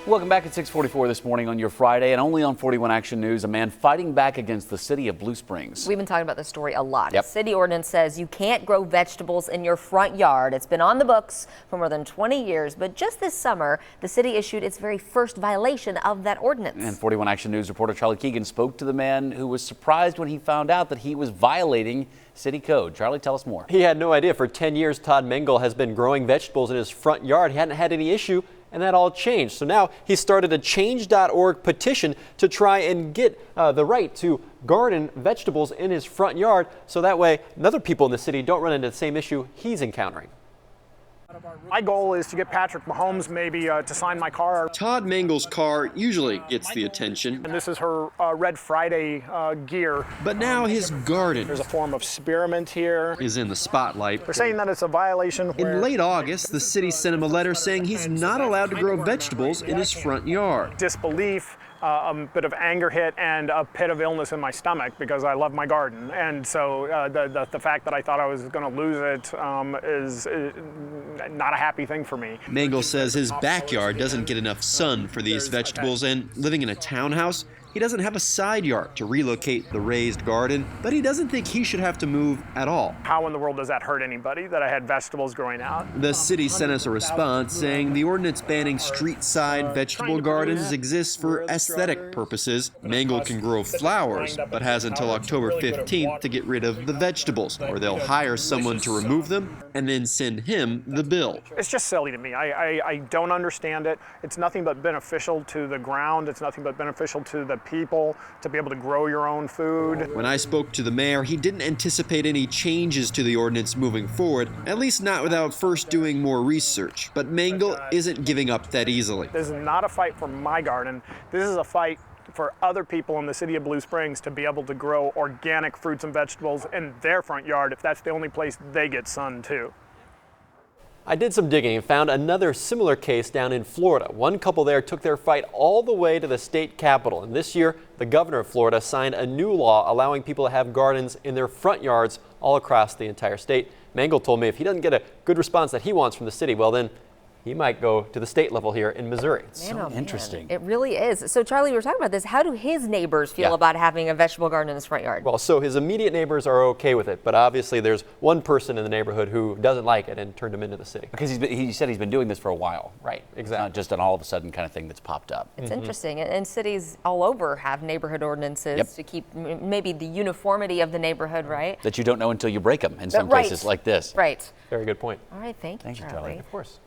Welcome back at 6:44 this morning on your Friday, and only on 41 Action News, a man fighting back against the city of Blue Springs. We've been talking about this story a lot. Yep. The city ordinance says you can't grow vegetables in your front yard. It's been on the books for more than 20 years, but just this summer, the city issued its very first violation of that ordinance. And 41 Action News reporter Charlie Keegan spoke to the man who was surprised when he found out that he was violating city code. Charlie, tell us more. He had no idea. For 10 years, Todd Mengel has been growing vegetables in his front yard. He hadn't had any issue, and that all changed. So now he started a change.org petition to try and get the right to garden vegetables in his front yard, so that way other people in the city don't run into the same issue he's encountering. My goal is to get Patrick Mahomes maybe to sign my car. Todd Mengel's car usually gets the attention. And this is her Red Friday gear. But now his garden There's a form of spearmint here. is in the spotlight. They're saying that it's a violation. In late August, the city sent him a letter saying he's not allowed to grow vegetables in his front yard. Disbelief, a bit of anger hit, and a pit of illness in my stomach because I love my garden. And so the fact that I thought I was going to lose it is not a happy thing for me. Mengel says his backyard doesn't get enough sun for these vegetables, and living in a townhouse, he doesn't have a side yard to relocate the raised garden, but he doesn't think he should have to move at all. How in the world does that hurt anybody that I had vegetables growing out? The city sent us a response saying the ordinance banning street-side vegetable gardens exists for aesthetic purposes. Mengel can grow flowers, but has until October 15th to get rid of the vegetables, or they'll hire someone to remove them and then send him the bill. It's just silly to me. I don't understand it. It's nothing but beneficial to the ground. It's nothing but beneficial to the people to be able to grow your own food. When I spoke to the mayor, he didn't anticipate any changes to the ordinance moving forward, at least not without first doing more research. But Mengel isn't giving up that easily. This is not a fight for my garden. This is a fight for other people in the city of Blue Springs to be able to grow organic fruits and vegetables in their front yard if that's the only place they get sun too. I did some digging and found another similar case down in Florida. One couple there took their fight all the way to the state capitol. And this year, the governor of Florida signed a new law allowing people to have gardens in their front yards all across the entire state. Mengel told me if he doesn't get a good response that he wants from the city, well then, he might go to the state level here in Missouri. Man, oh, man. Interesting. It really is. So, Charlie, we were talking about this. How do his neighbors feel about having a vegetable garden in his front yard? Well, so his immediate neighbors are okay with it, but obviously there's one person in the neighborhood who doesn't like it and turned him into the city. Because he said he's been doing this for a while. Right, It's exactly. not just an all of a sudden kind of thing that's popped up. It's interesting. And cities all over have neighborhood ordinances to keep maybe the uniformity of the neighborhood, right? That you don't know until you break them in some Right. places like this. Right. Very good point. All right. Thank you, Thank you, Charlie. Of course.